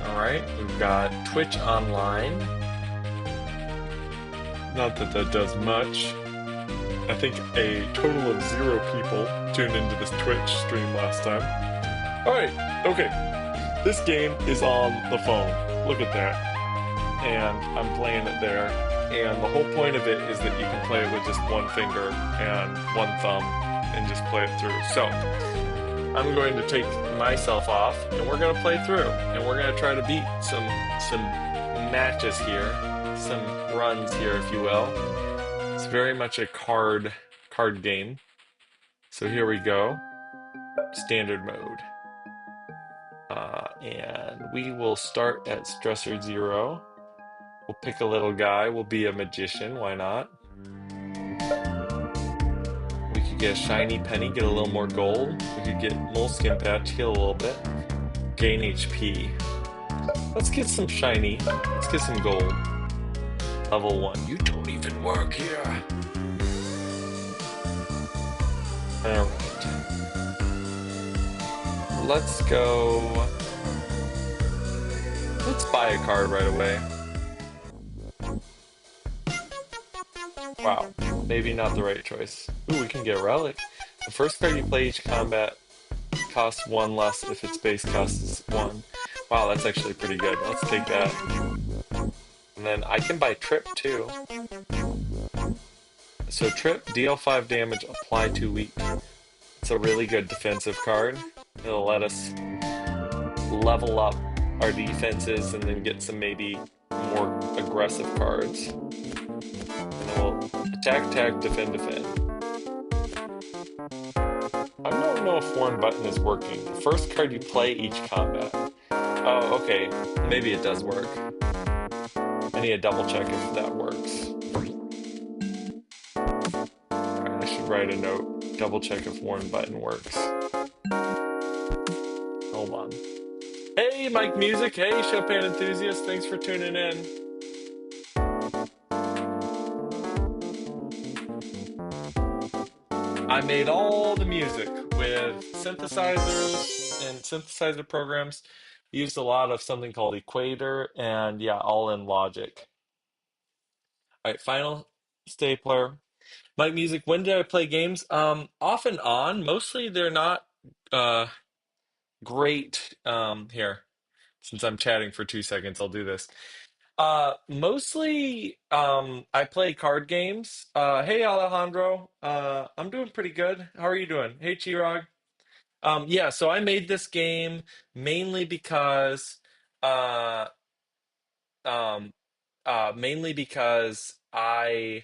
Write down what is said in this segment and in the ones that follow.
All right, we've got Twitch online. Not that that does much. I think a total of 0 people tuned into this Twitch stream last time. All right, okay. This game is on the phone. Look at that. And I'm playing it there. And the whole point of it is that you can play it with just one finger and one thumb and just play it through. So I'm going to take myself off and we're going to play through. And we're going to try to beat some matches here, some runs here, if you will. It's very much a card game. So here we go. Standard mode. And we will start at stressor 0. We'll pick a little guy. We'll be a magician. Why not? We could get a shiny penny, get a little more gold. We could get moleskin patch, heal a little bit. Gain HP. Let's get some shiny. Let's get some gold. Level 1. You don't even work here. Alright. Let's go. Let's buy a card right away. Wow, maybe not the right choice. Ooh, we can get Relic. The first card you play each combat costs 1 less if its base costs 1. Wow, that's actually pretty good. Let's take that. And then I can buy Trip too. So Trip, deal 5 damage, apply 2 weak. It's a really good defensive card. It'll let us level up our defenses and then get some maybe more aggressive cards. And then we'll attack, attack, defend, defend. I don't know if one button is working. The first card you play each combat. Oh, okay. Maybe it does work. I need to double check if that works. Alright, I should write a note. Double check if one button works. Hold on. Hey, Mike Music. Hey, Chopin Enthusiast. Thanks for tuning in. I made all the music with synthesizers and synthesizer programs. Used a lot of something called Equator and yeah, all in Logic. All right, final stapler. Mike Music, when did I play games? Off and on. Mostly they're not uh great. Here, since I'm chatting for 2 seconds, I'll do this. Mostly I play card games. Hey Alejandro. I'm doing pretty good. How are you doing? Hey Chirag. Yeah, so I made this game mainly because uh um mainly because I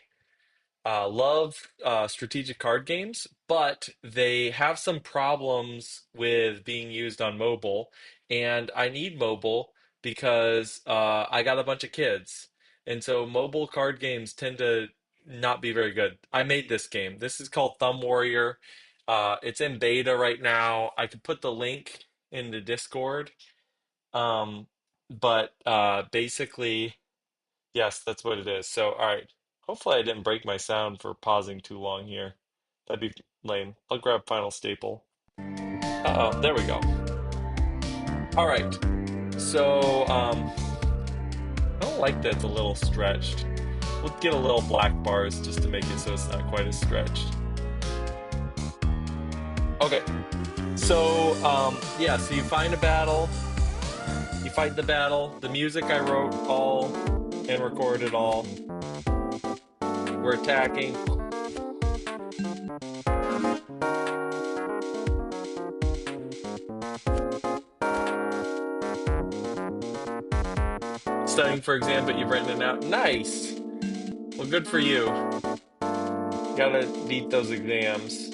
love strategic card games, but they have some problems with being used on mobile, and I need mobile because I got a bunch of kids, and so mobile card games tend to not be very good. I made this game. This is called Thumb Warrior. It's in beta right now. I could put the link in the Discord. Um, but basically. Yes, that's what it is. So, all right. Hopefully, I didn't break my sound for pausing too long here. That'd be lame. I'll grab final staple. Uh-oh, there we go. All right. So, I don't like that it's a little stretched. We'll get a little black bars just to make it so it's not quite as stretched. Okay. So, yeah, so you find a battle, you fight the battle. The music I wrote all and recorded all. We're attacking. Studying for exam, but you've written it out. Nice. Well, good for you. Gotta beat those exams.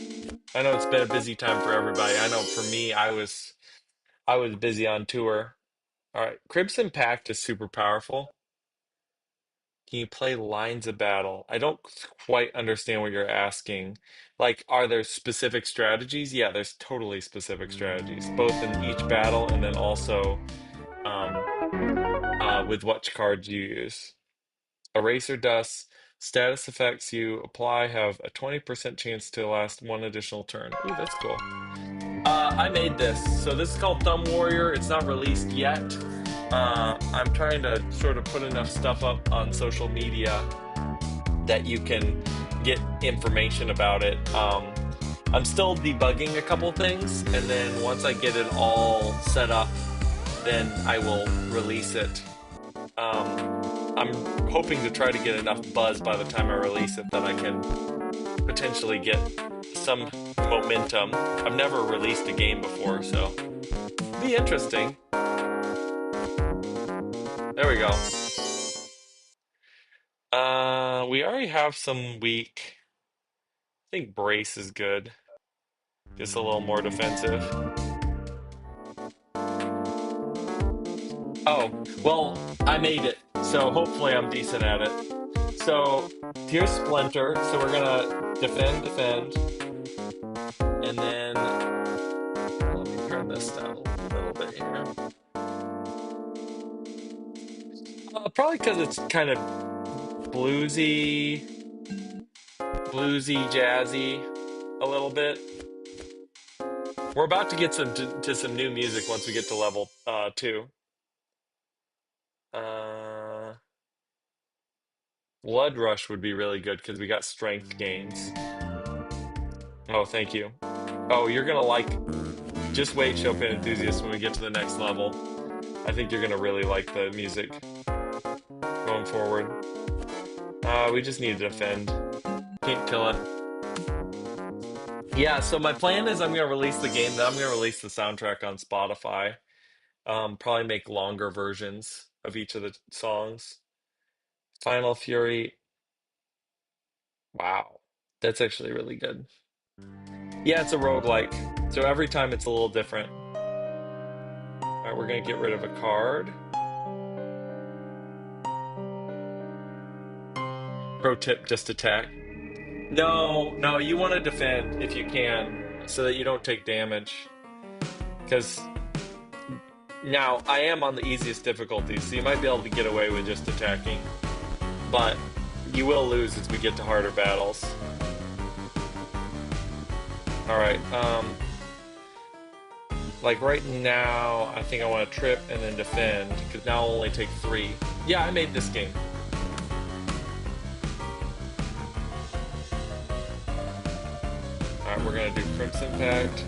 I know it's been a busy time for everybody. I know for me, I was busy on tour. All right, Crimson Pact is super powerful. Can you play lines of battle? I don't quite understand what you're asking. Like, are there specific strategies? Yeah, there's totally specific strategies, both in each battle and then also um, with which cards you use. Eraser dust. Status effects you apply have a 20% chance to last one additional turn. Ooh, that's cool. I made this. So this is called Thumb Warrior. It's not released yet. I'm trying to sort of put enough stuff up on social media that you can get information about it. I'm still debugging a couple things, and then once I get it all set up, then I will release it. Um, I'm hoping to try to get enough buzz by the time I release it that I can potentially get some momentum. I've never released a game before, so be interesting. There we go. We already have some weak. I think brace is good. Just a little more defensive. Oh, well, I made it, so hopefully I'm decent at it. So here's Splinter. So we're gonna defend, defend, and then let me turn this down a little bit here. Probably because it's kind of bluesy, jazzy, a little bit. We're about to get to some new music once we get to level 2. Uh, Blood Rush would be really good because we got strength gains. Oh, thank you. Oh, you're gonna like. Just wait, Chopin enthusiast, when we get to the next level. I think you're gonna really like the music going forward. We just need to defend. Can't kill it. Yeah, so my plan is I'm gonna release the game, then I'm gonna release the soundtrack on Spotify. Probably make longer versions of each of the songs. Final Fury. Wow. That's actually really good. Yeah, it's a roguelike. So every time it's a little different. All right, we're gonna get rid of a card. Pro tip, just attack. No, no, you want to defend if you can, so that you don't take damage. Because now I am on the easiest difficulty, so you might be able to get away with just attacking. But you will lose as we get to harder battles. Alright, like right now, I think I want to trip and then defend, because now I'll only take 3. Yeah, I made this game. Alright, we're gonna do Crimson Pact.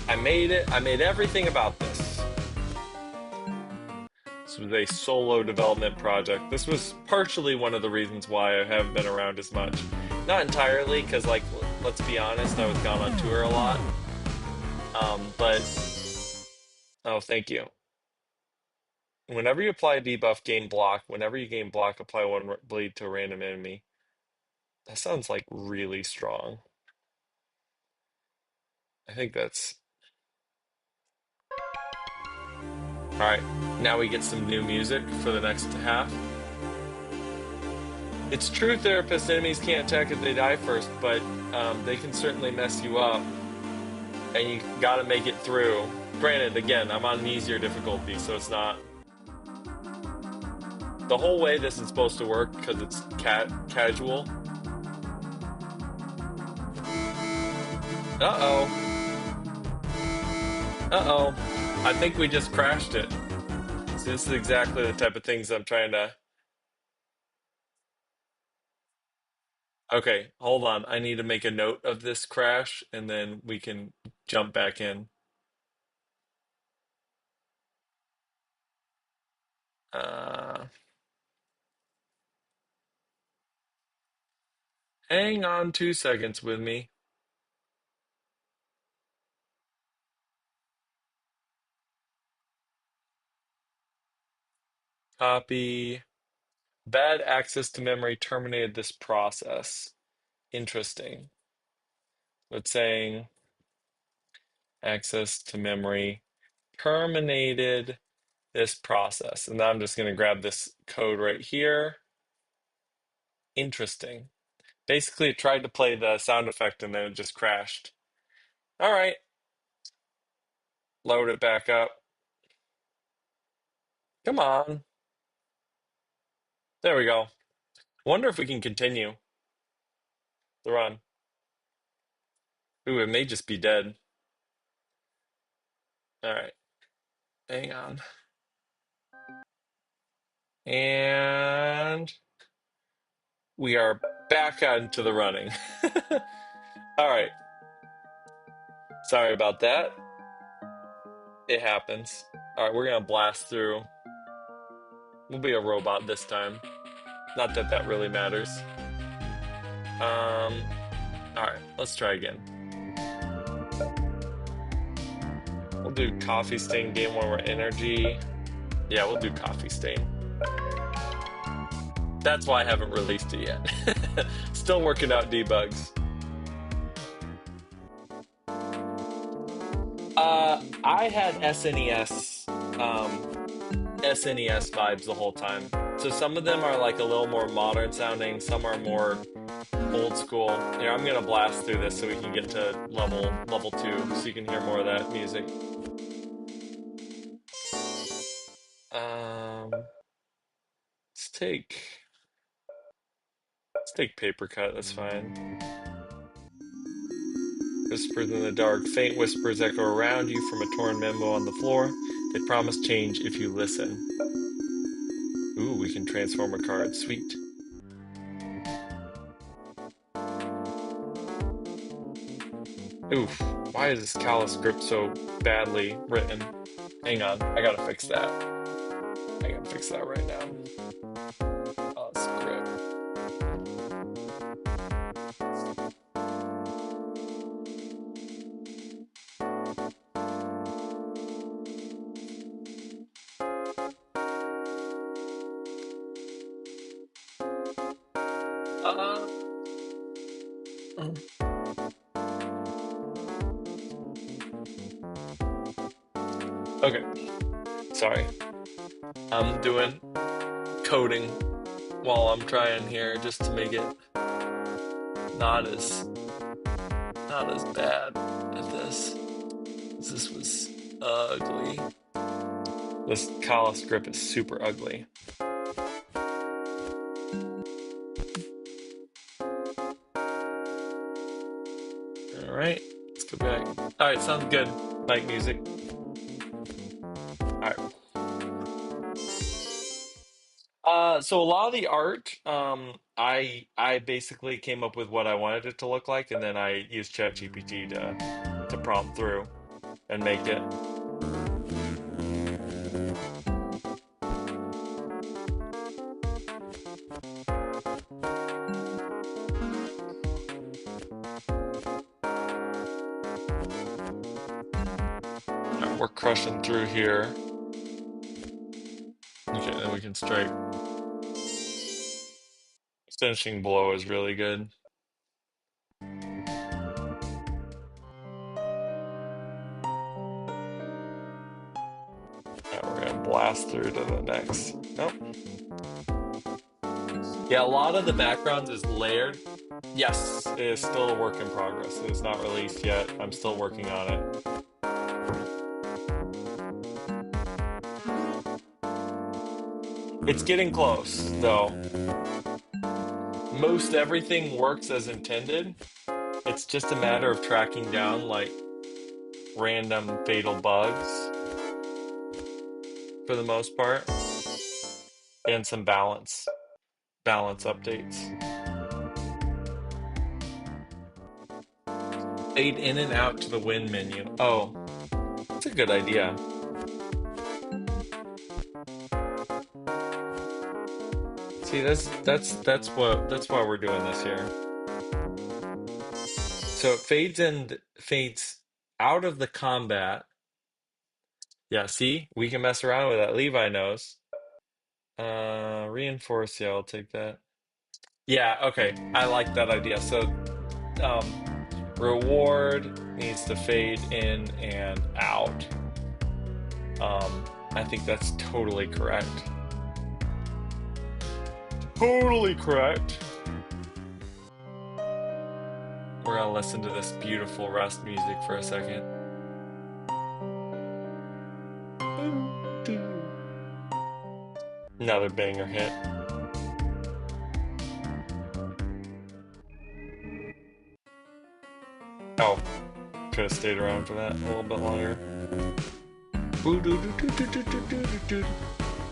I made it. I made everything about this. This was a solo development project. This was partially one of the reasons why I haven't been around as much. Not entirely, because, like, let's be honest, I was gone on tour a lot. But, oh, thank you. Whenever you apply a debuff, gain block. Whenever you gain block, apply 1 bleed to a random enemy. That sounds, like, really strong. I think that's... Alright, now we get some new music for the next half. It's true therapist enemies can't attack if they die first, but they can certainly mess you up, and you gotta make it through. Granted, again, I'm on an easier difficulty, so it's not... The whole way this is supposed to work, because it's casual. Uh-oh. Uh-oh. I think we just crashed it. So this is exactly the type of things I'm trying to... Okay, hold on. I need to make a note of this crash, and then we can jump back in. Hang on 2 seconds with me. Copy. Bad access to memory terminated this process. Interesting. It's saying access to memory terminated this process. And now I'm just going to grab this code right here. Interesting. Basically, it tried to play the sound effect and then it just crashed. All right. Load it back up. Come on. There we go. Wonder if we can continue. The run. Ooh, it may just be dead. All right, hang on. And we are back into the running. All right. Sorry about that. It happens. All right, we're gonna blast through. We'll be a robot this time. Not that that really matters. All right, let's try again. We'll do coffee stain, gain 1 more energy. Yeah, we'll do coffee stain. That's why I haven't released it yet. Still working out debugs. I had SNES vibes the whole time. So some of them are like a little more modern sounding, some are more old school. Here, I'm gonna blast through this so we can get to level 2, so you can hear more of that music. Let's take paper cut. That's fine. Whispers in the dark. Faint whispers echo around you from a torn memo on the floor. They promise change if you listen. Ooh, we can transform a card. Sweet. Oof. Why is this callous script so badly written? Hang on. I gotta fix that. I gotta fix that right now. Script. Uh, okay. Sorry. I'm doing coding while I'm trying here just to make it not as bad at this. This was ugly. This callous script is super ugly. All right, let's go back. All right, sounds good. Like music. All right. So a lot of the art, I basically came up with what I wanted it to look like, and then I used ChatGPT to prompt through and make it. All right, we're crushing through here. Okay, then we can strike. Finishing blow is really good. Right, we're gonna blast through to the next. Nope. Yeah, a lot of the backgrounds is layered. Yes, it is still a work in progress. It is not released yet. I'm still working on it. It's getting close, though. Most everything works as intended. It's just a matter of tracking down like random fatal bugs for the most part, and some balance updates. Fade in and out to the win menu. Oh, that's a good idea. See, that's why we're doing this here. So it fades out of the combat. Yeah, see, we can mess around with that. Levi knows. Reinforce. Yeah, I'll take that. Yeah, okay. I like that idea. So, reward needs to fade in and out. I think that's totally correct. Totally correct. We're gonna listen to this beautiful Rust music for a second. Another banger hit. Oh, could have stayed around for that a little bit longer.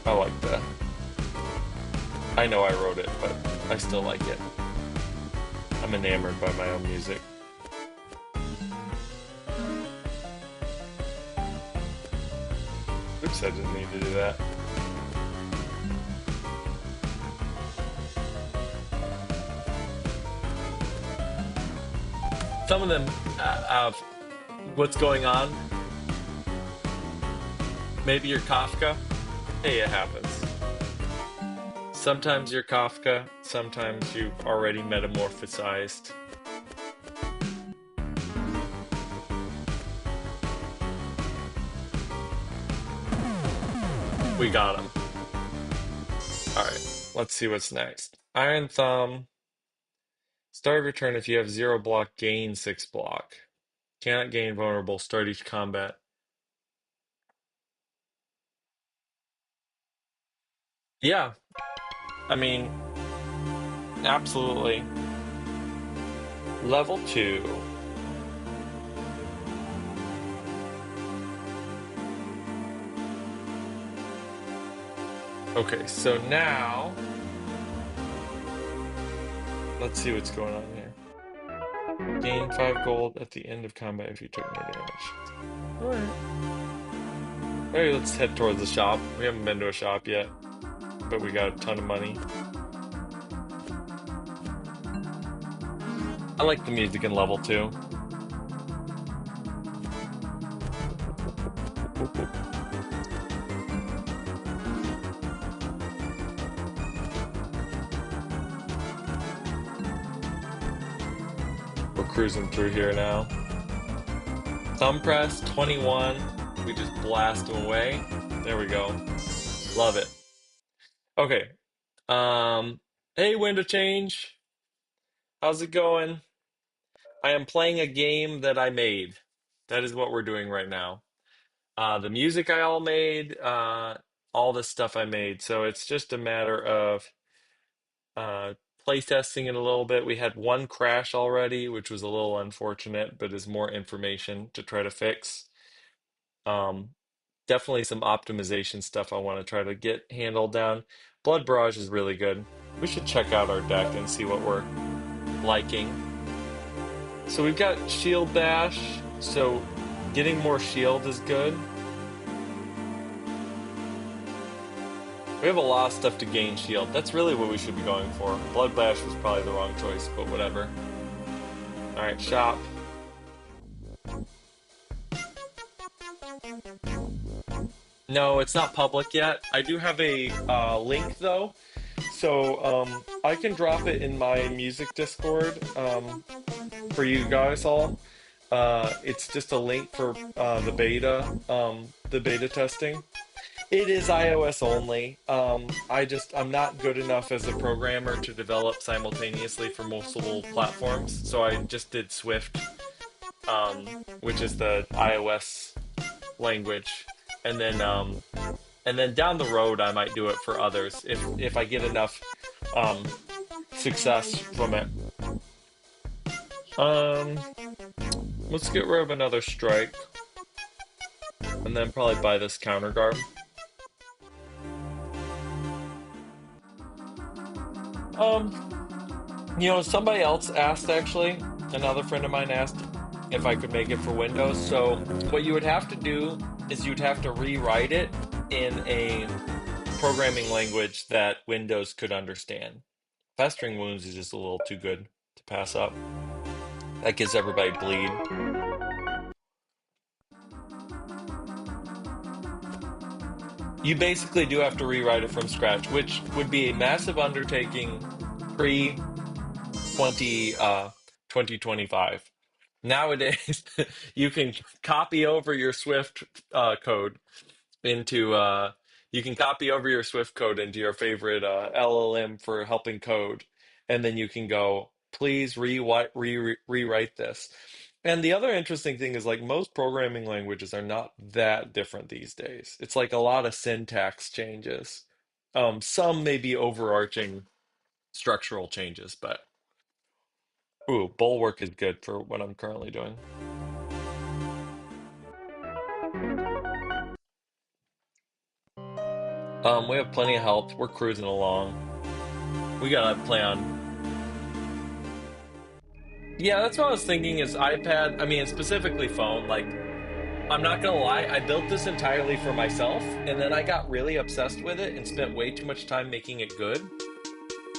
I like that. I know I wrote it, but I still like it. I'm enamored by my own music. Oops, I didn't mean to do that. Some of them have what's going on. Maybe you're Kafka. Hey, it happens. Sometimes you're Kafka, sometimes you've already metamorphosized. We got him. Alright, let's see what's next. Iron Thumb. Start of your turn if you have 0 block, gain 6 block. Cannot gain vulnerable, start each combat. Yeah, I mean, absolutely. Level 2. Okay, so now let's see what's going on here. Gain 5 gold at the end of combat if you took no damage. Alright. Hey, let's head towards the shop. We haven't been to a shop yet, but we got a ton of money. I like the music in level 2. We're cruising through here now. Thumb press, 21. We just blast them away. There we go. Love it. Okay. Hey, window change. How's it going? I am playing a game that I made. That is what we're doing right now. The music I all made, all the stuff I made. So it's just a matter of uh, playtesting it a little bit. We had one crash already, which was a little unfortunate, but is more information to try to fix. Um, Definitely some optimization stuff I want to try to get handled down. Blood Barrage is really good. We should check out our deck and see what we're liking. So we've got Shield Bash, so getting more shield is good. We have a lot of stuff to gain shield. That's really what we should be going for. Blood Bash was probably the wrong choice, but whatever. Alright, shop. No, it's not public yet. I do have a link though. So I can drop it in my music Discord for you guys all. It's just a link for the beta testing. It is iOS only. I'm not good enough as a programmer to develop simultaneously for multiple platforms, so I just did Swift, which is the iOS language, and then down the road I might do it for others if I get enough um, success from it. Um, let's get rid of another strike, and then probably buy this counter guard. Um, somebody else asked actually, another friend of mine asked if I could make it for Windows. So what you would have to do is you'd have to rewrite it in a programming language that Windows could understand. Festering Wounds is just a little too good to pass up. That gives everybody bleed. You basically do have to rewrite it from scratch, which would be a massive undertaking pre 2025. Nowadays, you can copy over your Swift code into you can copy over your Swift code into your favorite LLM for helping code, and then you can go, please rewrite this. And the other interesting thing is like most programming languages are not that different these days. It's like a lot of syntax changes. Some may be overarching structural changes, but Ooh, bulwark is good for what I'm currently doing. We have plenty of health. We're cruising along. We gotta plan. Yeah, that's what I was thinking is iPad. I mean, specifically phone. Like, I'm not gonna lie, I built this entirely for myself, and then I got really obsessed with it and spent way too much time making it good.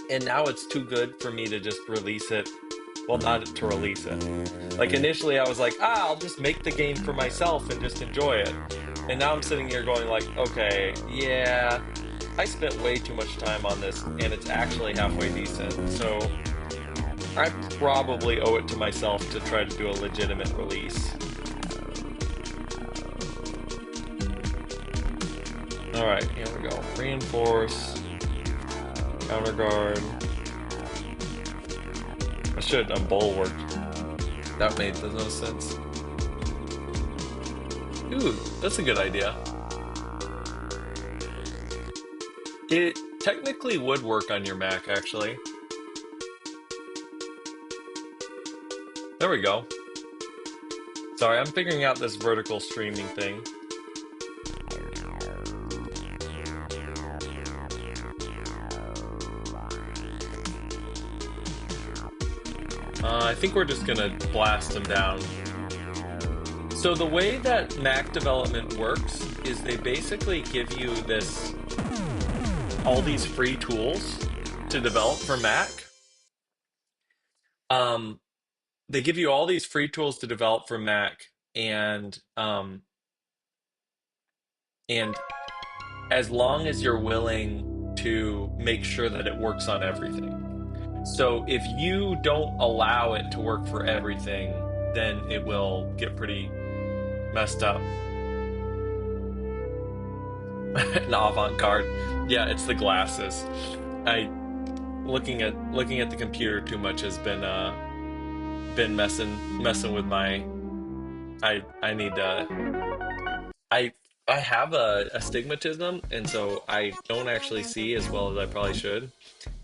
And now it's too good for me to just release it. Well, not to release it. Like initially I was like, I'll just make the game for myself and just enjoy it. And now I'm sitting here going like, okay, yeah, I spent way too much time on this and it's actually halfway decent. So I probably owe it to myself to try to do a legitimate release. All right, here we go. Reinforce, counter guard. I should have done bulwark. That made no sense. Ooh, that's a good idea. It technically would work on your Mac, actually. There we go. Sorry, I'm figuring out this vertical streaming thing. I think we're just gonna blast them down. So the way that Mac development works is they basically give you all these free tools to develop for Mac. Um, they give you all these free tools to develop for Mac, and as long as you're willing to make sure that it works on everything. So if you don't allow it to work for everything, then it will get pretty messed up. An avant-garde. Yeah, it's the glasses. I looking at the computer too much has been messing with my I need I I have a astigmatism, and so I don't actually see as well as I probably should.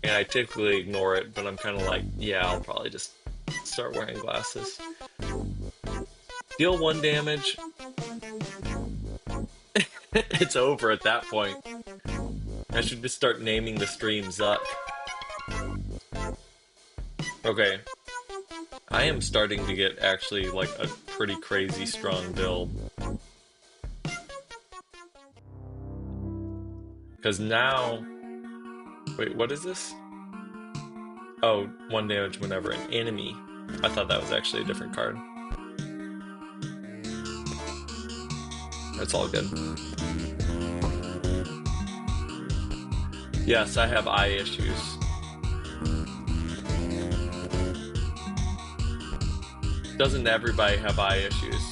And I typically ignore it, but I'm kind of like, yeah, I'll probably just start wearing glasses. Deal 1 damage. It's over at that point. I should just start naming the stream Zuck. Okay. I am starting to get actually like a pretty crazy strong build. Because now... Wait, what is this? Oh, 1 damage whenever an enemy. I thought that was actually a different card. That's all good. Yes, I have eye issues. Doesn't everybody have eye issues?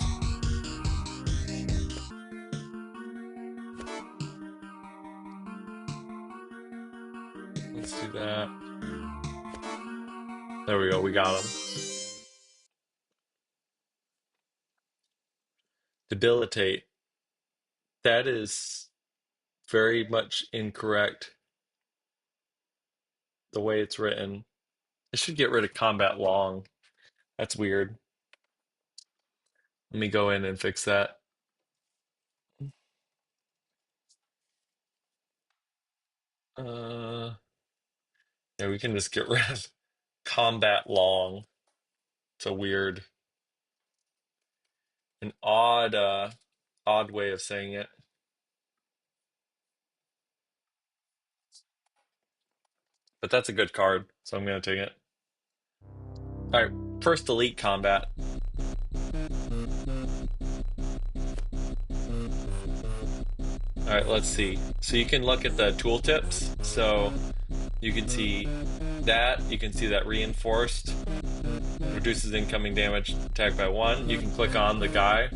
Let's do that. There we go, we got him. Debilitate. That is very much incorrect the way it's written. It should get rid of combat long. That's weird. Let me go in and fix that. Yeah, we can just get rid of combat long. It's a weird, an odd way of saying it. But that's a good card, so I'm gonna take it. All right, first elite combat. All right, let's see. So you can look at the tooltips. So you can see that. You can see that reinforced reduces incoming damage attack by 1. You can click on the guy.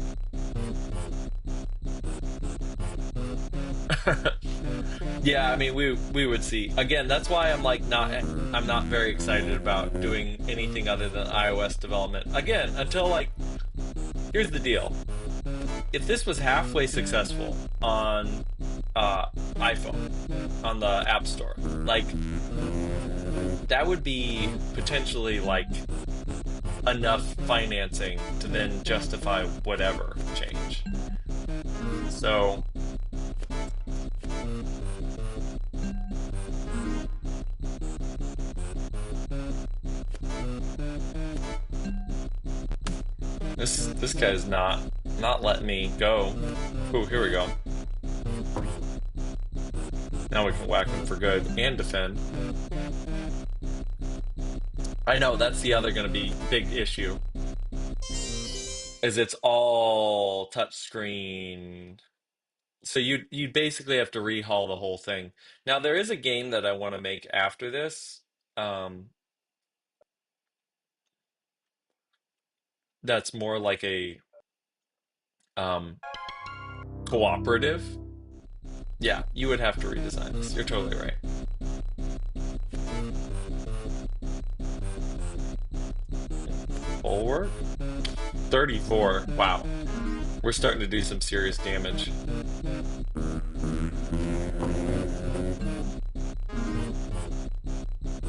Yeah, I mean we would see. Again, that's why I'm not very excited about doing anything other than iOS development. Again, until like here's the deal. If this was halfway successful on iPhone, on the App Store, like that would be potentially like enough financing to then justify whatever change. So this guy's not letting me go. Oh, here we go. Now we can whack him for good and defend. I know that's the other going to be big issue, is it's all touchscreen. So you basically have to rehaul the whole thing. Now there is a game that I want to make after this, um, that's more like a um, cooperative. Yeah, you would have to redesign this. You're totally right. Bulwark? 34. Wow. We're starting to do some serious damage.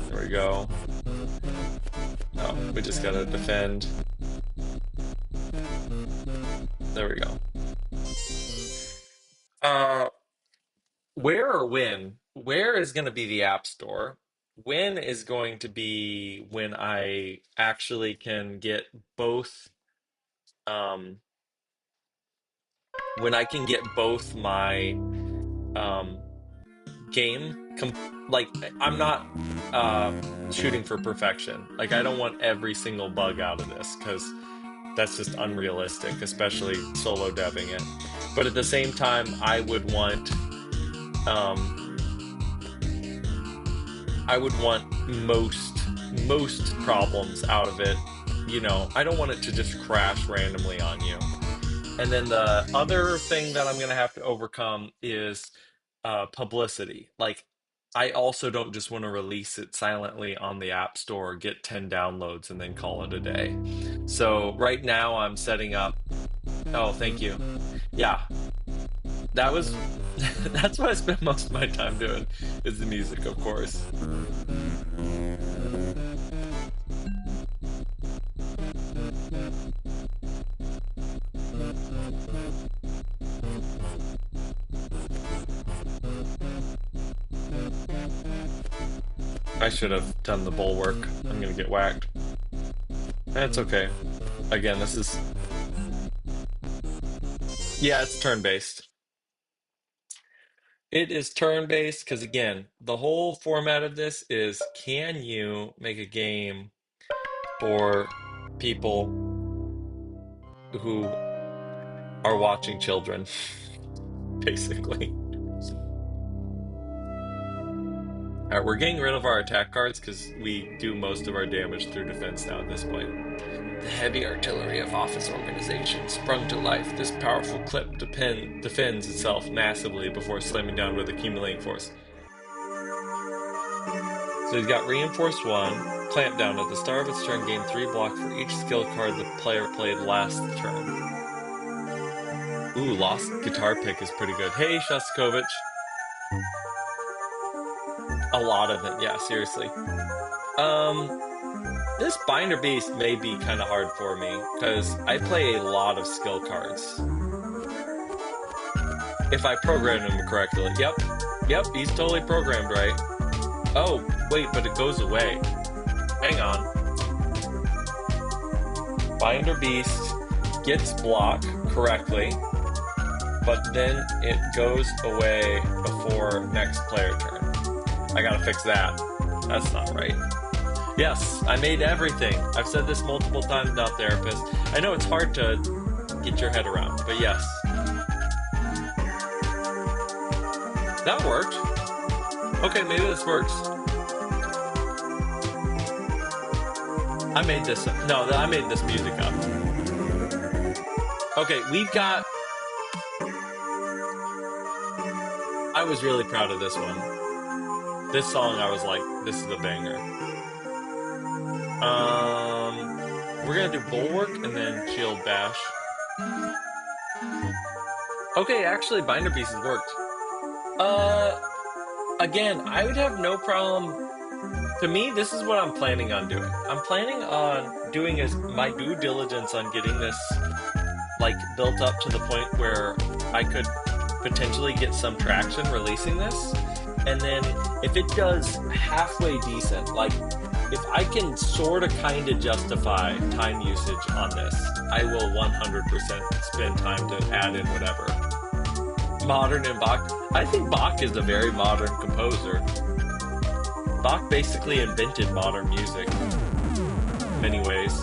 There we go. Oh, we just gotta defend. There we go. Uh, where or when? Where is going to be the App Store? When is going to be when I actually can get both, um, when I can get both my um, game like I'm not shooting for perfection. Like I don't want every single bug out of this because that's just unrealistic, especially solo deving it. But at the same time, um, I would want most problems out of it. You know, I don't want it to just crash randomly on you. And then the other thing that I'm going to have to overcome is publicity. Like, I also don't just want to release it silently on the App Store, get 10 downloads, and then call it a day. So right now I'm setting up. Oh, thank you. Yeah, that was. That's what I spend most of my time doing, is the music, of course. I should have done the bulwark. I'm gonna get whacked. That's okay. Again, this is. Yeah, it's turn-based. It is turn-based because, again, the whole format of this is, can you make a game for people who are watching children, basically. All right, we're getting rid of our attack cards because we do most of our damage through defense now at this point. The heavy artillery of office organization sprung to life. This powerful clip defends itself massively before slamming down with accumulating force. So he's got reinforced one, clamp down. At the start of its turn, gain 3 block for each skill card the player played last turn. Ooh, Lost Guitar Pick is pretty good. Hey, Shostakovich. A lot of it, yeah, seriously. This Binder Beast may be kind of hard for me, because I play a lot of skill cards. If I program him correctly. Yep, he's totally programmed right. Oh, wait, but it goes away. Hang on. Binder Beast gets block correctly, but then it goes away before next player turn. I gotta fix that. That's not right. Yes, I made everything. I've said this multiple times now, therapist. I know it's hard to get your head around, but yes. That worked. Okay, maybe this works. I made this. No, I made this music up. Okay, we've got. I was really proud of this one. This song, I was like, this is a banger. We're gonna do Bulwark and then Shield Bash. Okay, actually, Binder Beast has worked. Again, I would have no problem To me, this is what I'm planning on doing. I'm planning on doing is my due diligence on getting this like built up to the point where I could potentially get some traction releasing this. And then if it does halfway decent, like if I can sort of kind of justify time usage on this, I will 100% spend time to add in whatever. Modern and Bach. I think Bach is a very modern composer. Bach basically invented modern music in many ways.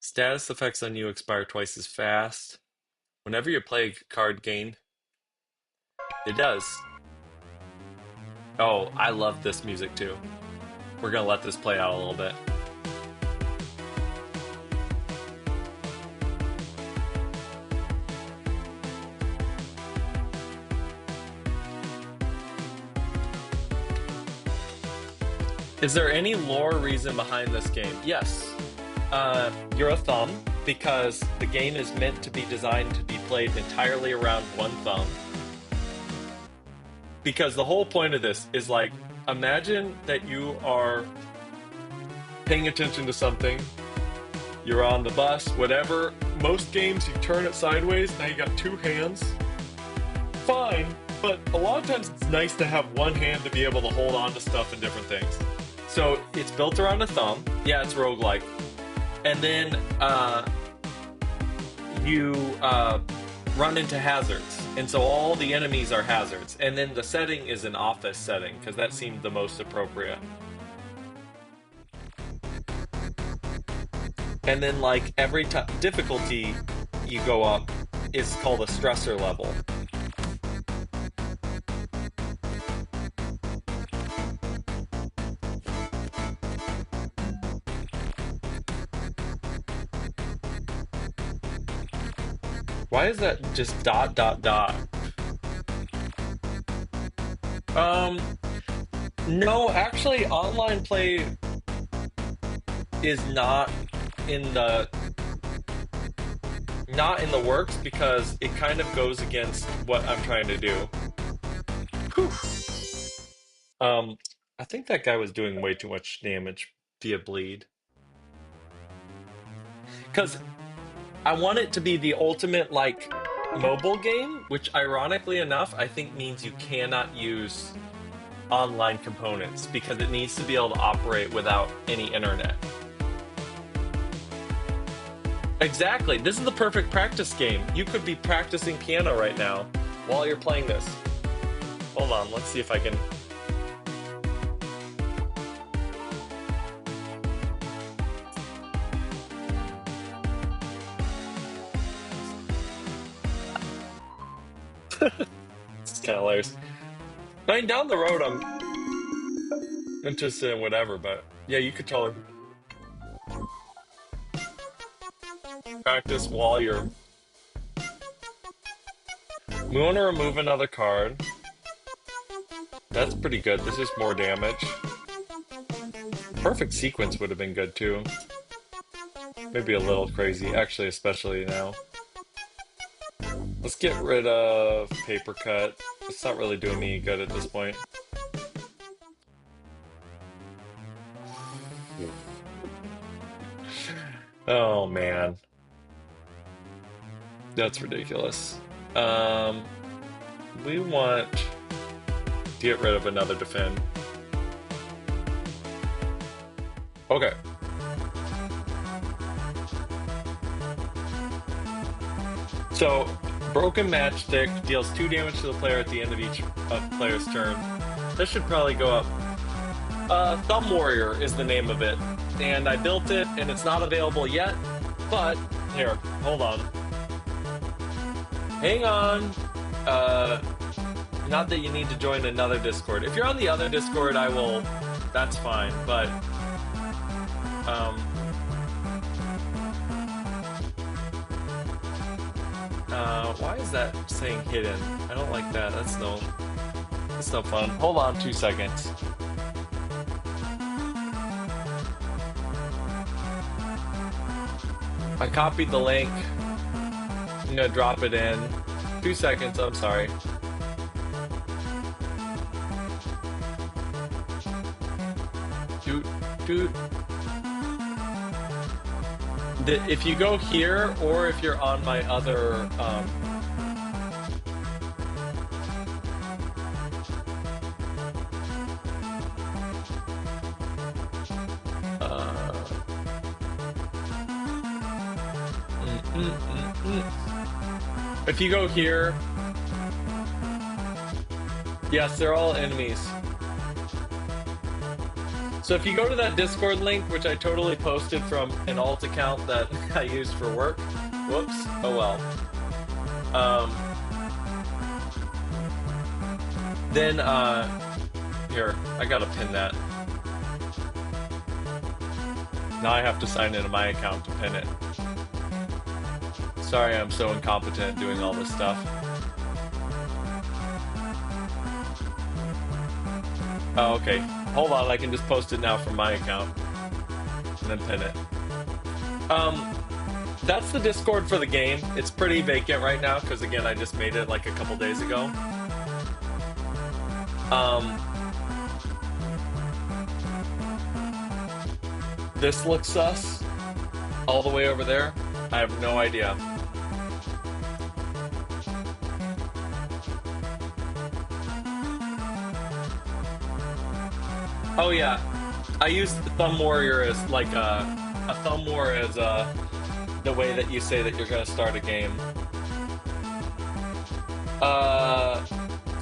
Status effects on you expire twice as fast. Whenever you play a card game, it does. Oh, I love this music too. We're gonna let this play out a little bit. Is there any lore reason behind this game? Yes. You're a thumb because the game is meant to be designed to be played entirely around one thumb. Because the whole point of this is like, imagine that you are paying attention to something, you're on the bus, whatever. Most games, you turn it sideways, now you got two hands. Fine, but a lot of times it's nice to have one hand to be able to hold on to stuff and different things. So it's built around a thumb. Yeah, it's roguelike. And then you run into hazards. And so all the enemies are hazards. And then the setting is an office setting, because that seemed the most appropriate. And then like every difficulty you go up is called a stressor level. Why is that just dot dot dot? No, actually online play is in the not in the works because it kind of goes against what I'm trying to do. Whew. I think that guy was doing way too much damage via bleed. Because I want it to be the ultimate, like, mobile game, which ironically enough, I think means you cannot use online components because it needs to be able to operate without any internet. Exactly. This is the perfect practice game. You could be practicing piano right now while you're playing this. Hold on, let's see if I can. It's kind of hilarious. I mean, down the road, I'm interested in whatever, but yeah, you could totally practice while you're. We want to remove another card. That's pretty good. This is more damage. Perfect sequence would have been good too. Maybe a little crazy, actually, especially now. Let's get rid of paper cut. It's not really doing me good at this point. Oh man. That's ridiculous. We want to get rid of another defend. Okay. So, broken matchstick deals 2 damage to the player at the end of each player's turn. This should probably go up. Thumb Warrior is the name of it. And I built it, and it's not available yet. But, here, hold on. Hang on. Not that you need to join another Discord. If you're on the other Discord, I will... That's fine, but... why is that saying hidden? I don't like that. That's no fun. Hold on 2 seconds. I copied the link. I'm gonna drop it in. 2 seconds, I'm sorry. Dude, if you go here, or if you're on my other, uh, if you go here, yes, they're all enemies. So if you go to that Discord link, which I totally posted from an alt account that I use for work, whoops, oh well. Then here, I gotta pin that. Now I have to sign into my account to pin it. Sorry, I'm so incompetent doing all this stuff. Oh, okay. Hold on, I can just post it now from my account and then pin it. That's the Discord for the game. It's pretty vacant right now because again, I just made it like a couple days ago. This looks sus. All the way over there. I have no idea. Oh yeah, I use Thumb Warrior as like a Thumb War as the way that you say that you're gonna start a game. Uh,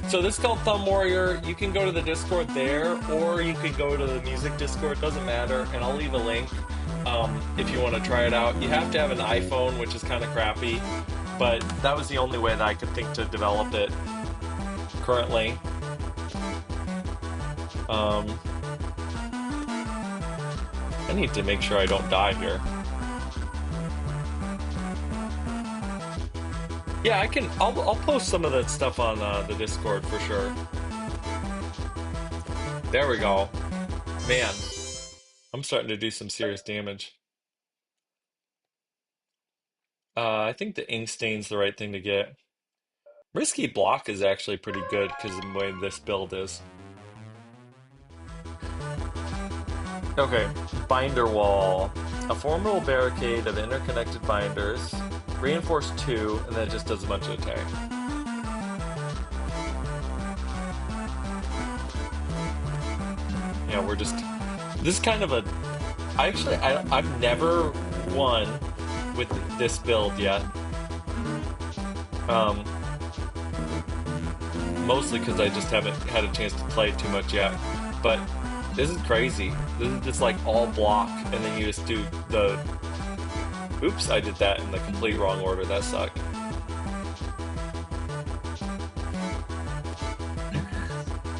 so this is called Thumb Warrior. You can go to the Discord there, or you could go to the music Discord. Doesn't matter, and I'll leave a link if you want to try it out. You have to have an iPhone, which is kind of crappy, but that was the only way that I could think to develop it currently. I need to make sure I don't die here. Yeah, I can. I'll post some of that stuff on the Discord for sure. There we go. Man, I'm starting to do some serious damage. I think the ink stain's the right thing to get. Risky block is actually pretty good because of the way this build is. Okay, binder wall. A formidable barricade of interconnected binders. Reinforced 2, and then it just does a bunch of attack. Yeah, we're just... This is kind of a... I've never won with this build yet. Mostly because I just haven't had a chance to play too much yet. But this is crazy. This is just like all block, and then you just do the... Oops, I did that in the complete wrong order. That sucked.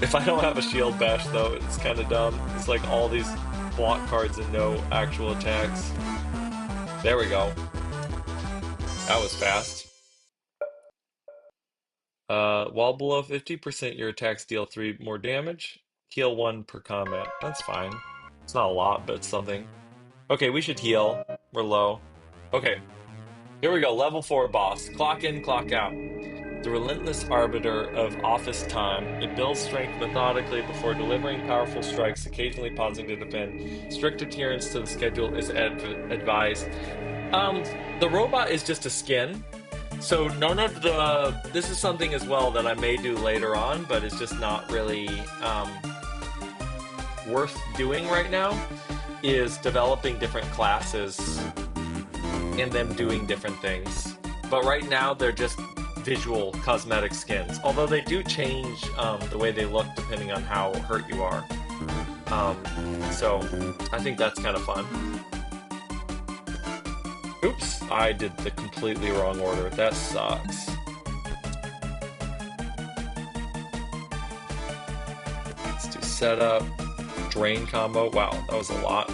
If I don't have a shield bash, though, it's kind of dumb. It's like all these block cards and no actual attacks. There we go. That was fast. While below 50%, your attacks deal 3 more damage. Heal 1 per combat. That's fine. It's not a lot, but it's something. Okay, we should heal. We're low. Okay. Here we go. Level 4 boss. Clock in, clock out. The relentless arbiter of office time. It builds strength methodically before delivering powerful strikes, occasionally pausing to defend. Strict adherence to the schedule is advised. The robot is just a skin. So none of the... This is something as well that I may do later on, but it's just not really worth doing right now, is developing different classes and them doing different things. But right now, they're just visual cosmetic skins. Although they do change the way they look depending on how hurt you are. So I think that's kind of fun. Oops, I did the completely wrong order. That sucks. Let's do setup, drain combo. Wow, that was a lot.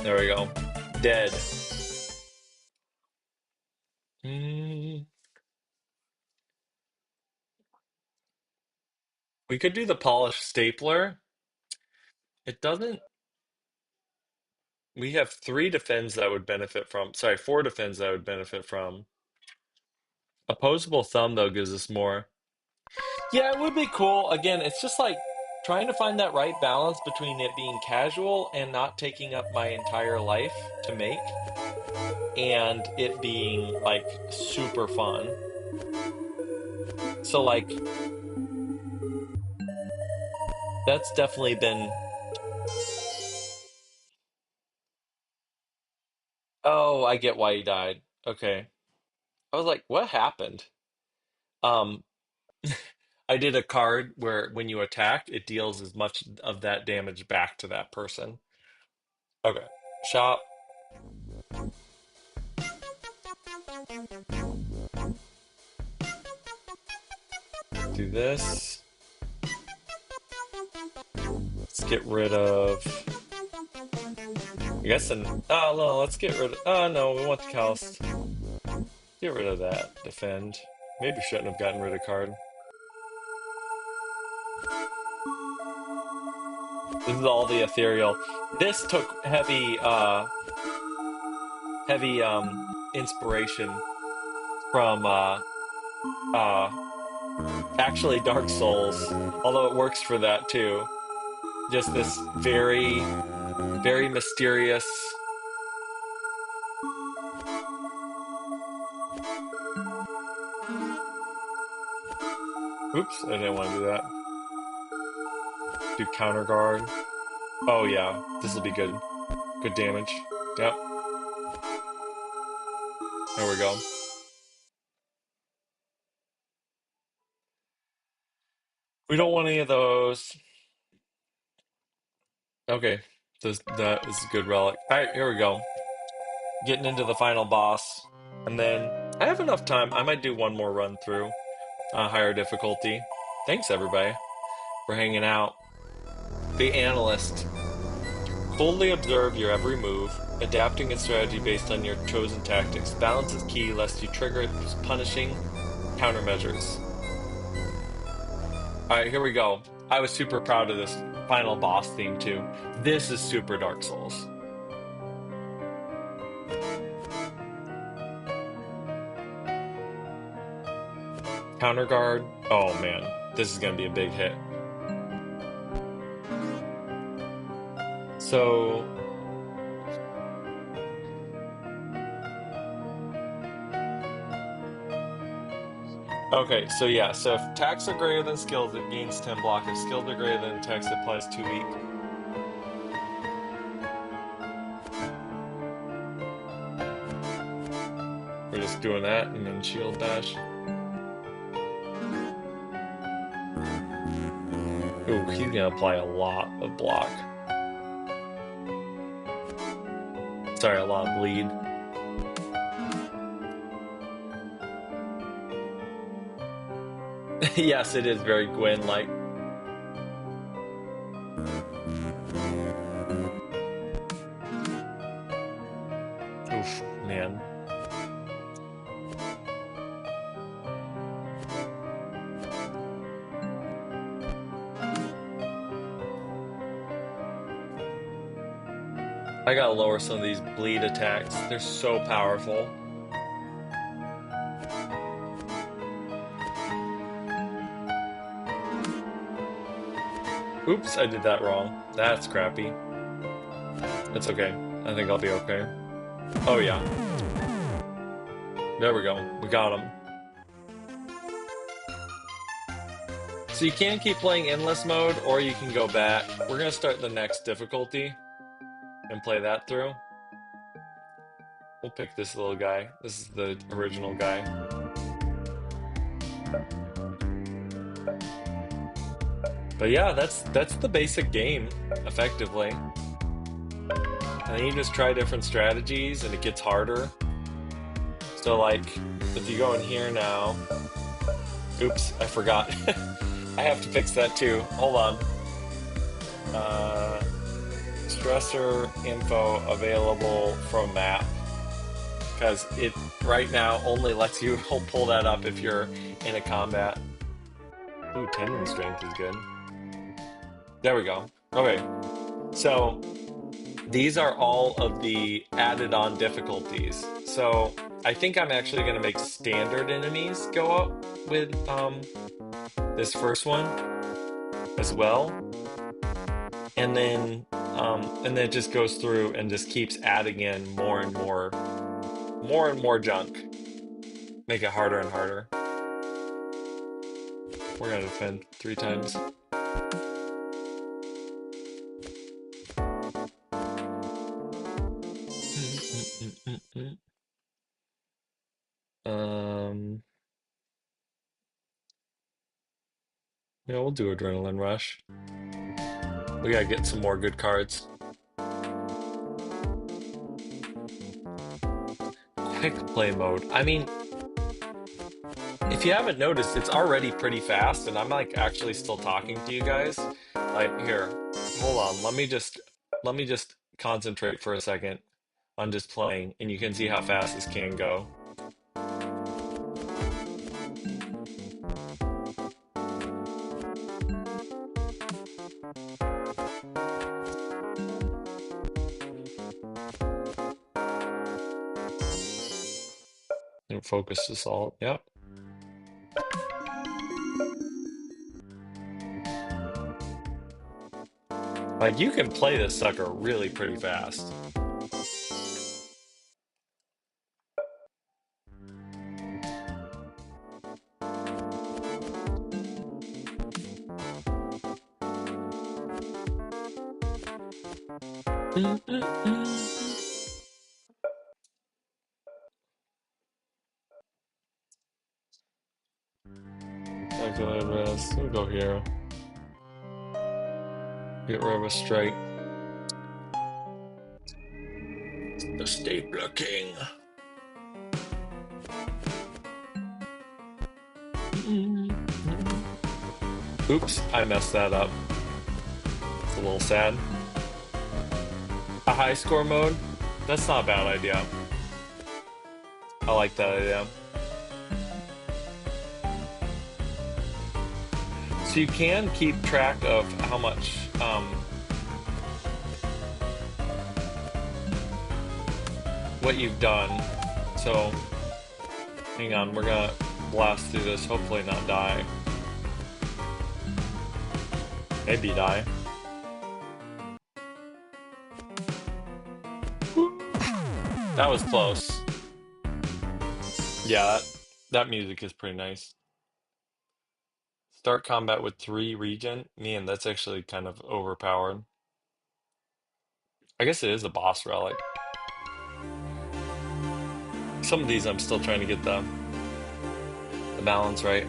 There we go. Dead. We could do the polished stapler. It doesn't... We have 3 defends that would benefit from... Sorry, 4 defends that would benefit from. Opposable thumb though gives us more. Yeah, it would be cool. Again, it's just like trying to find that right balance between it being casual and not taking up my entire life to make, and it being like super fun. So like that's definitely been. Oh, I get why he died. Okay. I was like, what happened? Um, I did a card where when you attack, it deals as much of that damage back to that person. Okay. Shop, do this. Let's get rid of. I guess oh no, let's get rid of. Oh no, we want the callus. Get rid of that. Defend. Maybe shouldn't have gotten rid of card. This is all the ethereal. This took heavy inspiration from uh actually Dark Souls, although it works for that too. Just this very mysterious. Oops, I didn't want to do that. Do counter guard. Oh yeah, this will be good. Good damage. Yep. There we go. We don't want any of those. Okay. That is a good relic. Alright, here we go. Getting into the final boss. And then I have enough time. I might do one more run through. Higher difficulty. Thanks everybody for hanging out. The analyst. Fully observe your every move, adapting its strategy based on your chosen tactics. Balance is key lest you trigger its punishing countermeasures. Alright, here we go. I was super proud of this final boss theme too. This is super Dark Souls. Counter guard. Oh man, this is gonna be a big hit. So okay, so yeah, so if attacks are greater than skills, it gains 10 block. If skills are greater than attacks, it applies 2 weak. We're just doing that and then shield bash. Ooh, he's gonna apply a lot of block. Sorry, a lot of bleed. Yes, it is very Gwen-like. Oof, man. I gotta lower some of these bleed attacks. They're so powerful. Oops, I did that wrong. That's crappy. It's okay. I think I'll be okay. Oh yeah. There we go. We got him. So you can keep playing endless mode, or you can go back. We're gonna start the next difficulty and play that through. We'll pick this little guy. This is the original guy. But yeah, that's the basic game, effectively. And then you just try different strategies, and it gets harder. So like, if you go in here now, oops, I forgot. I have to fix that too. Hold on. Stressor info available from map, because it right now only lets you pull that up if you're in a combat. Ooh, tendon strength is good. There we go. Okay, so these are all of the added on difficulties. So I think I'm actually gonna make standard enemies go up with this first one as well. And then it just goes through and just keeps adding in more and more junk. Make it harder and harder. We're gonna defend 3 times. Yeah, we'll do Adrenaline Rush. We gotta get some more good cards. Quick play mode. I mean, if you haven't noticed, it's already pretty fast, and I'm like actually still talking to you guys. Like, here, hold on. Let me just concentrate for a second on just playing, and you can see how fast this can go. And focus assault. Yep. Like, you can play this sucker really pretty fast. Calculate risk. We'll go here. Get rid of a strike. The Stapler King. Oops, I messed that up. It's a little sad. A high score mode? That's not a bad idea. I like that idea. So you can keep track of how much what you've done. So hang on, we're gonna blast through this, hopefully not die. Maybe die. That was close. Yeah, that music is pretty nice. Start combat with 3 regen. Man, that's actually kind of overpowered. I guess it is a boss relic. Some of these I'm still trying to get the balance right.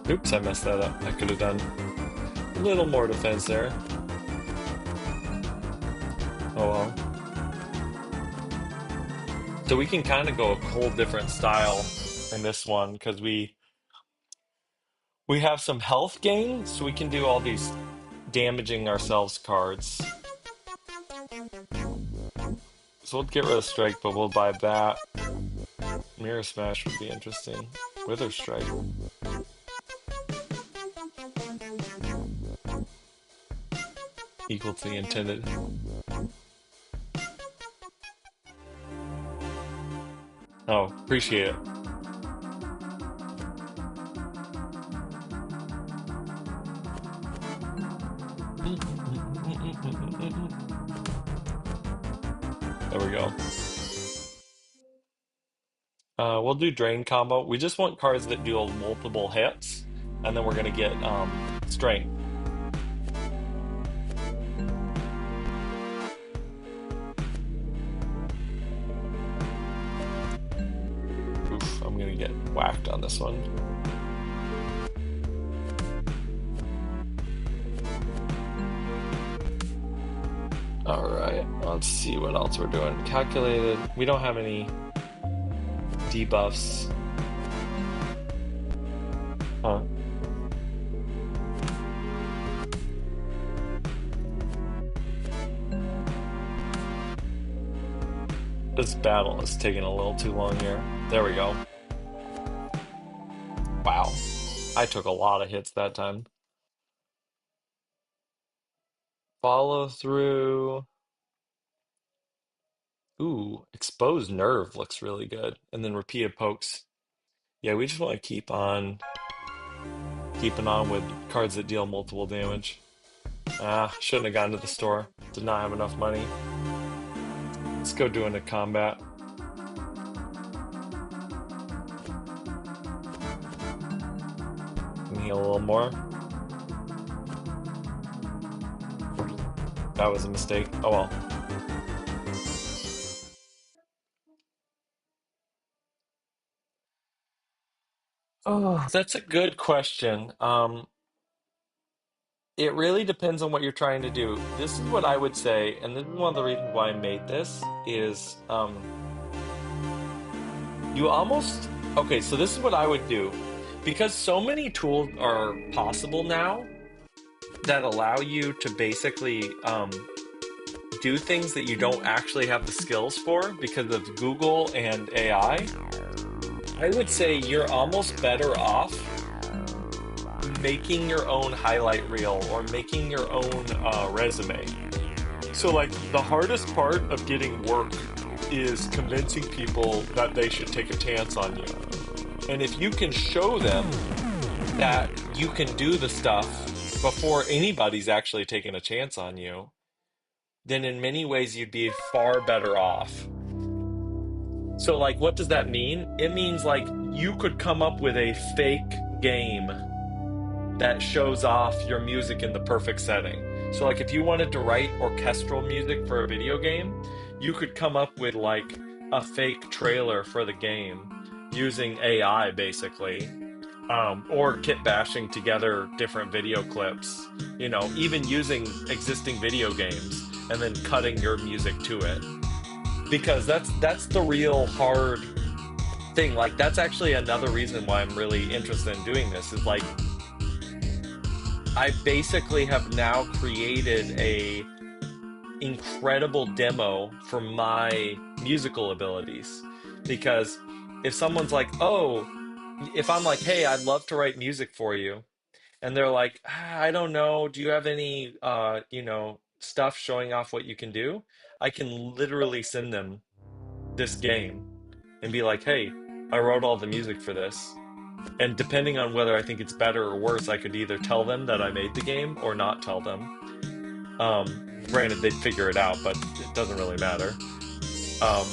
Oops, I messed that up. I could have done a little more defense there. Oh well. So we can kind of go a whole different style in this one because we have some health gain, so we can do all these damaging ourselves cards. So we'll get rid of Strike, but we'll buy that. Mirror Smash would be interesting. Wither Strike. Equal to the intended. Oh, appreciate it. There we go. We'll do Drain combo. We just want cards that do multiple hits, and then we're gonna get Strength. Oof, I'm gonna get whacked on this one. Alright, let's see what else we're doing. Calculated. We don't have any debuffs. Huh. This battle is taking a little too long here. There we go. Wow. I took a lot of hits that time. Follow through. Ooh, exposed nerve looks really good. And then repeated pokes. Yeah, we just want to keep on keeping on with cards that deal multiple damage. Ah, shouldn't have gone to the store. Did not have enough money. Let's go do into combat. And heal a little more. That was a mistake. Oh well. Oh, that's a good question. It really depends on what you're trying to do. This is what I would say, and this is one of the reasons why I made this, is you almost okay, so this is what I would do. Because so many tools are possible now that allow you to basically do things that you don't actually have the skills for because of Google and AI. I would say you're almost better off making your own highlight reel or making your own resume. So, like, the hardest part of getting work is convincing people that they should take a chance on you. And if you can show them that you can do the stuff before anybody's actually taken a chance on you, then in many ways you'd be far better off. So, like, what does that mean? It means, like, you could come up with a fake game that shows off your music in the perfect setting. So, like, if you wanted to write orchestral music for a video game, you could come up with, like, a fake trailer for the game using AI, basically, or kit bashing together different video clips, even using existing video games and then cutting your music to it. Because that's the real hard thing. Like, that's actually another reason why I'm really interested in doing this is like I basically have now created a incredible demo for my musical abilities. Because if someone's like, oh, if I'm like, hey, I'd love to write music for you, and they're like, I don't know, do you have any stuff showing off what you can do? I can literally send them this game and be like, hey, I wrote all the music for this. And depending on whether I think it's better or worse, I could either tell them that I made the game or not tell them. Granted, they'd figure it out, but it doesn't really matter. Um,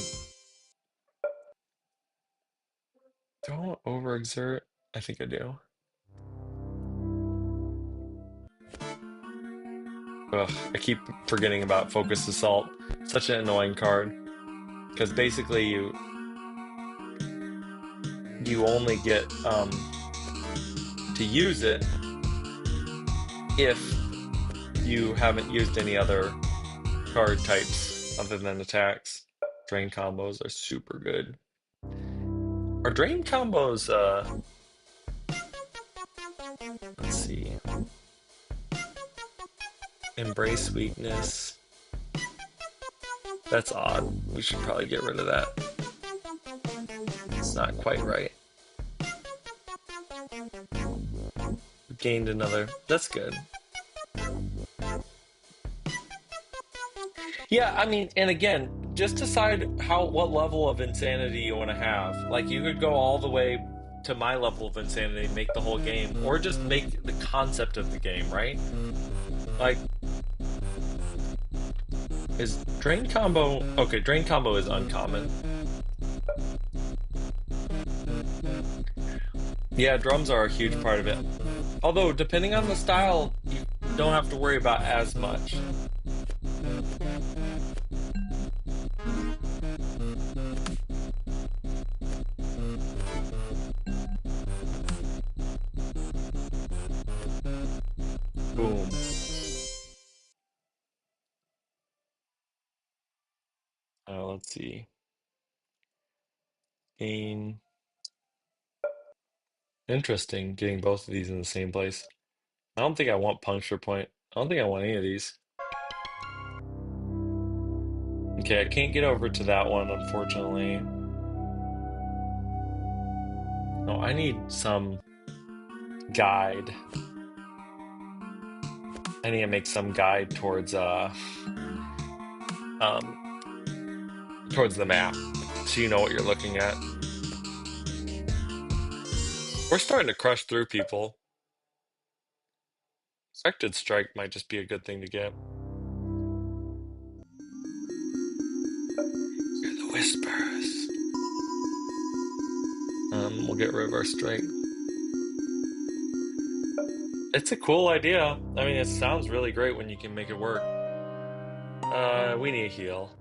don't overexert. I think I do. Ugh, I keep forgetting about Focus Assault. Such an annoying card. Because basically you only get to use it if you haven't used any other card types other than attacks. Drain combos are super good. Are drain combos, let's see. Embrace weakness. That's odd. We should probably get rid of that. It's not quite right. Gained another. That's good. Yeah, I mean, and again, just decide what level of insanity you want to have. Like, you could go all the way to my level of insanity, make the whole game, or just make the concept of the game, right? Like, is drain combo okay? Drain combo is uncommon. Yeah, drums are a huge part of it. Although, depending on the style, you don't have to worry about as much. Boom. Let's see. Gain. Interesting, getting both of these in the same place. I don't think I want puncture point. I don't think I want any of these. Okay, I can't get over to that one, unfortunately. Oh, I need some guide. I need to make some guide um towards the map so you know what you're looking at. We're starting to crush through people. Affected strike might just be a good thing to get. Hear the whispers. We'll get reverse strike. It's a cool idea. I mean, it sounds really great when you can make it work. We need a heal.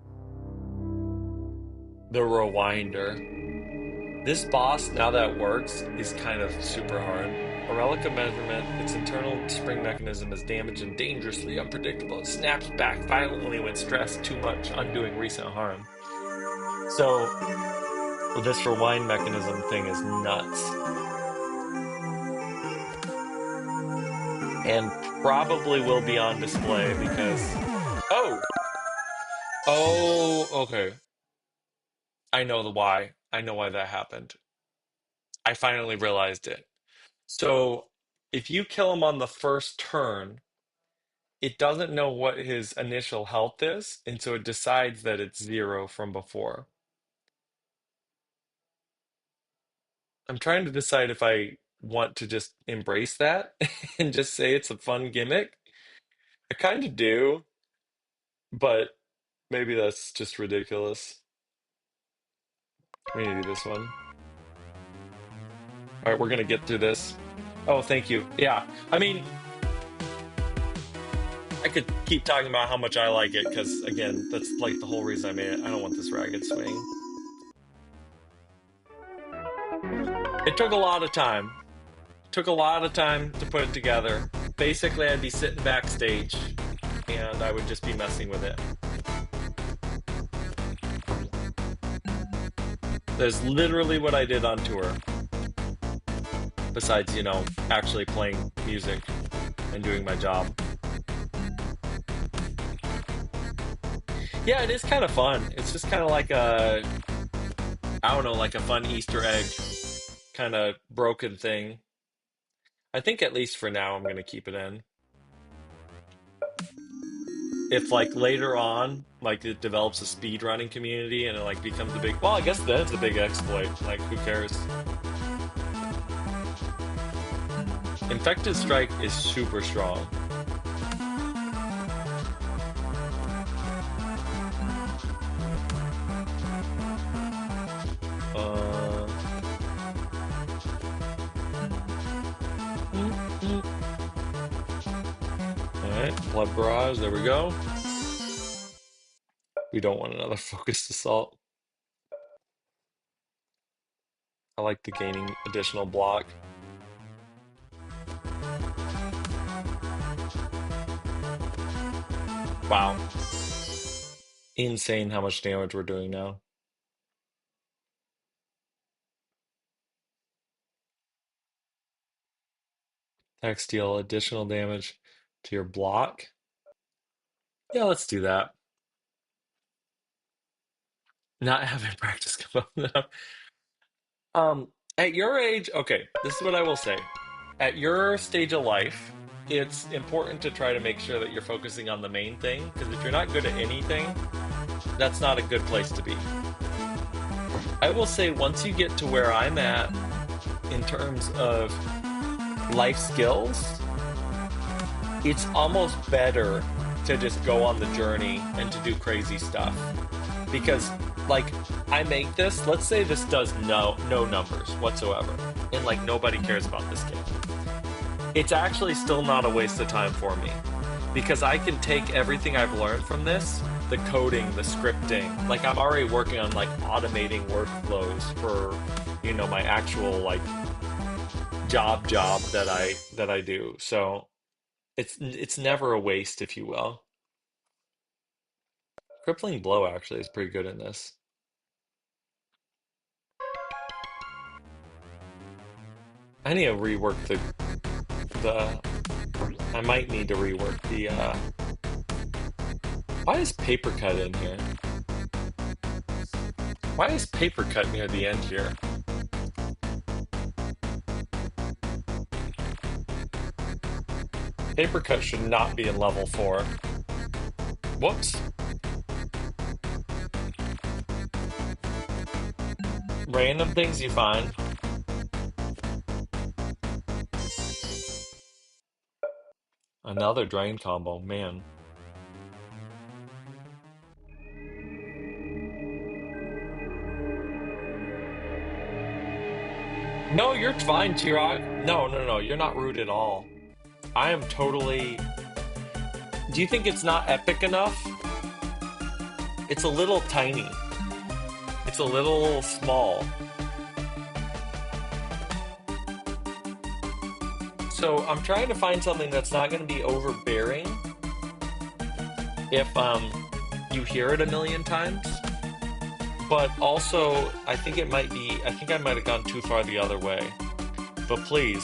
The Rewinder. This boss, now that it works, is kind of super hard. A relic of measurement, its internal spring mechanism is damaged and dangerously unpredictable. It snaps back violently when stressed too much, undoing recent harm. So, this rewind mechanism thing is nuts. And probably will be on display because... Oh! Oh, okay. I know the why. I know why that happened. I finally realized it. So, if you kill him on the first turn, it doesn't know what his initial health is, and so it decides that it's 0 from before. I'm trying to decide if I want to just embrace that and just say it's a fun gimmick. I kind of do, but maybe that's just ridiculous. We need to do this one. All right, we're gonna get through this. Oh, thank you. Yeah, I mean, I could keep talking about how much I like it because, again, that's like the whole reason I made it. I don't want this ragged swing. It took a lot of time. Took a lot of time to put it together. Basically, I'd be sitting backstage and I would just be messing with it. That's literally what I did on tour. Besides, actually playing music and doing my job. Yeah, it is kind of fun. It's just kind of like I don't know, like a fun Easter egg kind of broken thing. I think at least for now, I'm going to keep it in. If like later on, like it develops a speedrunning community and it like becomes a big, well, I guess then it's a big exploit. Like, who cares? Infected Strike is super strong. Alright, Blood Barrage, there we go. We don't want another Focused Assault. I like the gaining additional block. Wow. Insane how much damage we're doing now. Attacks deal additional damage to your block. Yeah, let's do that. Not having practice come up. At your age, okay, this is what I will say. At your stage of life, it's important to try to make sure that you're focusing on the main thing, because if you're not good at anything, that's not a good place to be. I will say once you get to where I'm at in terms of life skills, it's almost better to just go on the journey and to do crazy stuff. Because, like, I make this, let's say this does no numbers whatsoever, and like nobody cares about this game. It's actually still not a waste of time for me, because I can take everything I've learned from this, the coding, the scripting, like I'm already working on like automating workflows for, my actual like job that I do. So it's never a waste, if you will. Crippling Blow actually is pretty good in this. I need to rework the I might need to rework the why is Paper Cut in here? Why is paper cut near the end here? Paper cut should not be in level 4. Whoops. Random things you find. Another drain combo, man. No, you're fine, Tirog. No, no, no, you're not rude at all. I am totally... Do you think it's not epic enough? It's a little tiny. It's a little small. So I'm trying to find something that's not going to be overbearing if you hear it a million times. But also, I think it might be, I think I might have gone too far the other way. But please,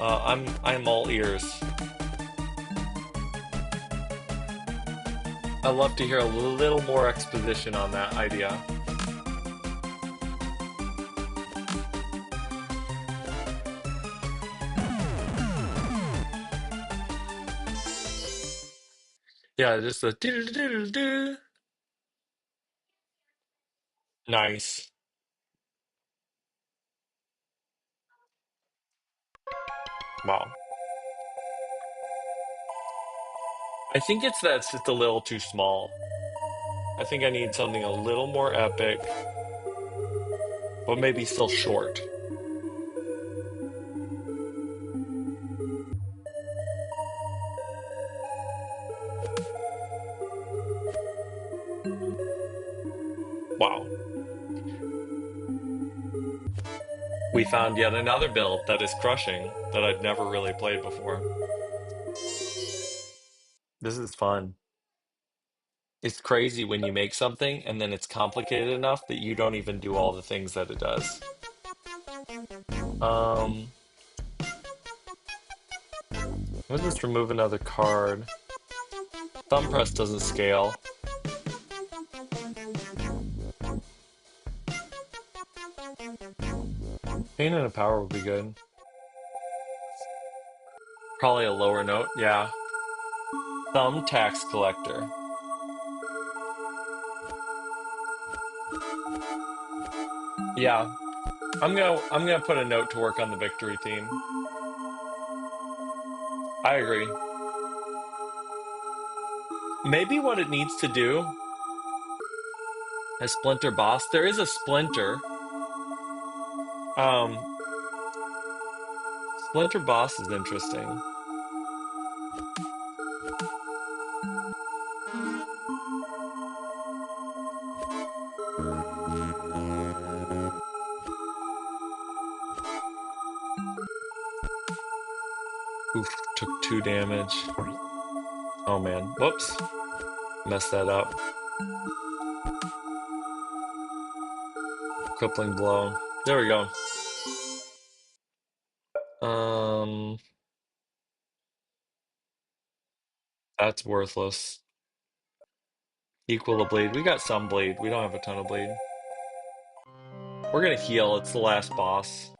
I'm all ears. I'd love to hear a little more exposition on that idea. Yeah, just a do-do-do-do-do. Nice. Wow. I think it's that it's just a little too small. I think I need something a little more epic, but maybe still short. Wow. We found yet another build that is crushing that I've never really played before. This is fun. It's crazy when you make something and then it's complicated enough that you don't even do all the things that it does. Let's just remove another card. Thumb press doesn't scale. Pain and a power would be good. Probably a lower note, yeah. Thumb tax collector. Yeah. I'm gonna put a note to work on the victory theme. I agree. Maybe what it needs to do, a splinter boss. There is a splinter. Um, Splinter boss is interesting. Oof, took 2 damage. Oh man, whoops. Messed that up. Crippling blow. There we go. Um, that's worthless. Equal to bleed. We got some bleed. We don't have a ton of bleed. We're gonna heal. It's the last boss.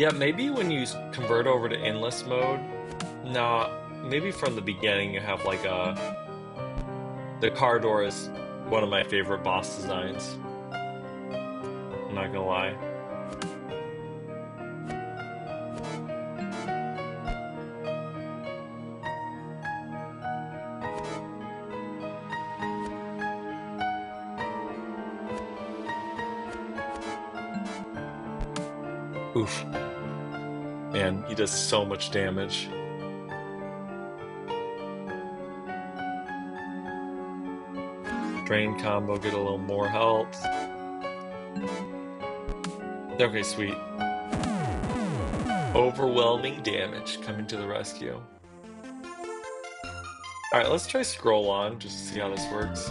Yeah, maybe when you convert over to endless mode, nah, maybe from the beginning you have like a... The Cardor is one of my favorite boss designs. I'm not gonna lie. Oof. Man, he does so much damage. Drain combo, get a little more health. Okay, sweet. Overwhelming damage coming to the rescue. Alright, let's try scroll on just to see how this works.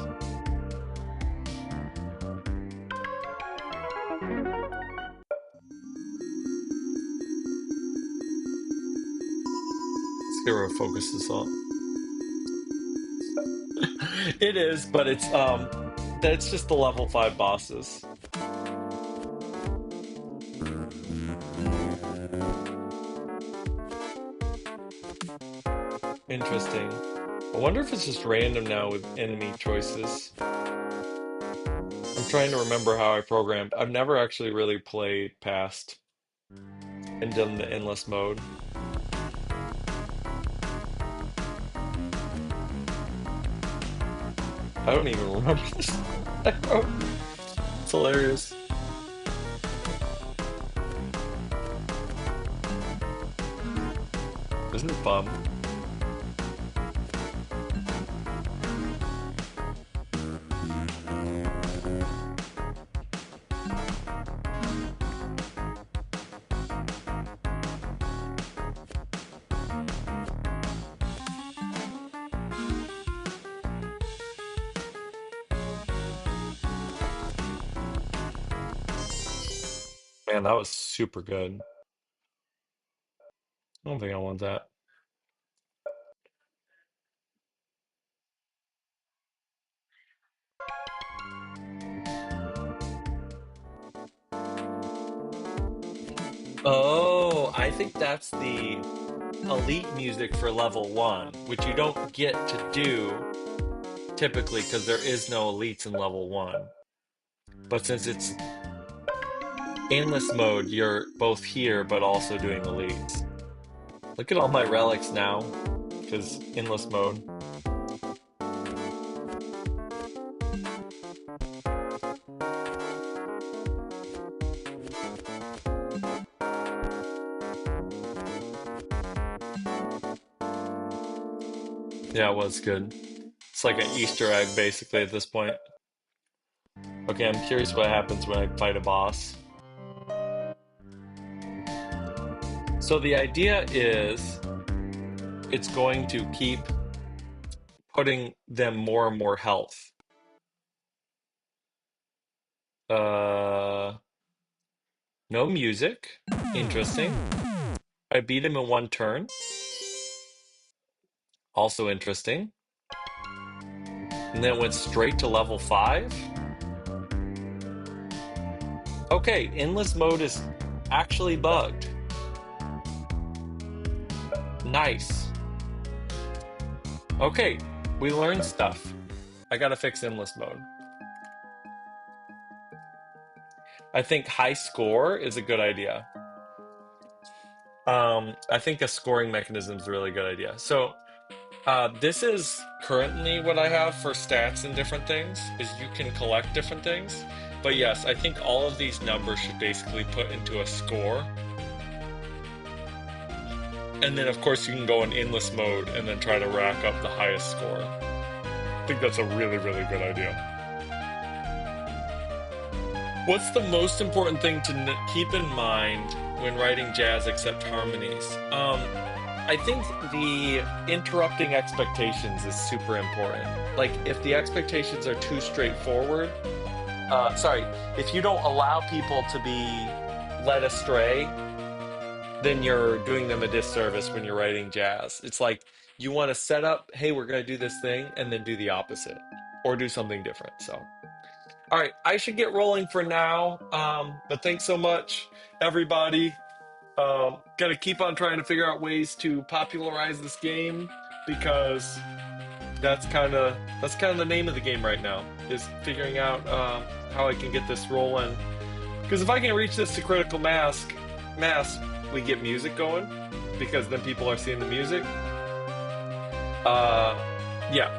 Hero focuses on. It is, but that's just the level 5 bosses. Interesting. I wonder if it's just random now with enemy choices. I'm trying to remember how I programmed. I've never actually really played past and done the endless mode. I don't even remember this. I wrote. It's hilarious. Isn't it fun? Man, that was super good. I don't think I want that. Oh, I think that's the elite music for level 1, which you don't get to do typically because there is no elites in level 1. But since it's endless mode, you're both here but also doing elites. Look at all my relics now because endless mode. Yeah, it was good. It's like an Easter egg basically at this point. Okay, I'm curious what happens when I fight a boss. So the idea is it's going to keep putting them more and more health. No music. Interesting. I beat him in 1 turn. Also interesting. And then went straight to level 5. Okay, endless mode is actually bugged. Nice. Okay, we learned stuff. I gotta fix endless mode. I think high score is a good idea. I think a scoring mechanism is a really good idea. So this is currently what I have for stats and different things, is you can collect different things. But yes, I think all of these numbers should basically put into a score. And then of course you can go in endless mode and then try to rack up the highest score. I think that's a really, really good idea. What's the most important thing to keep in mind when writing jazz except harmonies? I think the interrupting expectations is super important. Like, if the expectations are too straightforward, if you don't allow people to be led astray, then you're doing them a disservice when you're writing jazz. It's like you want to set up, hey, we're going to do this thing, and then do the opposite or do something different. So. All right, I should get rolling for now. But thanks so much, everybody. Gonna keep on trying to figure out ways to popularize this game because that's kind of the name of the game right now, is figuring out how I can get this rolling. Because if I can reach this to critical mass, we get music going because then people are seeing the music. Yeah.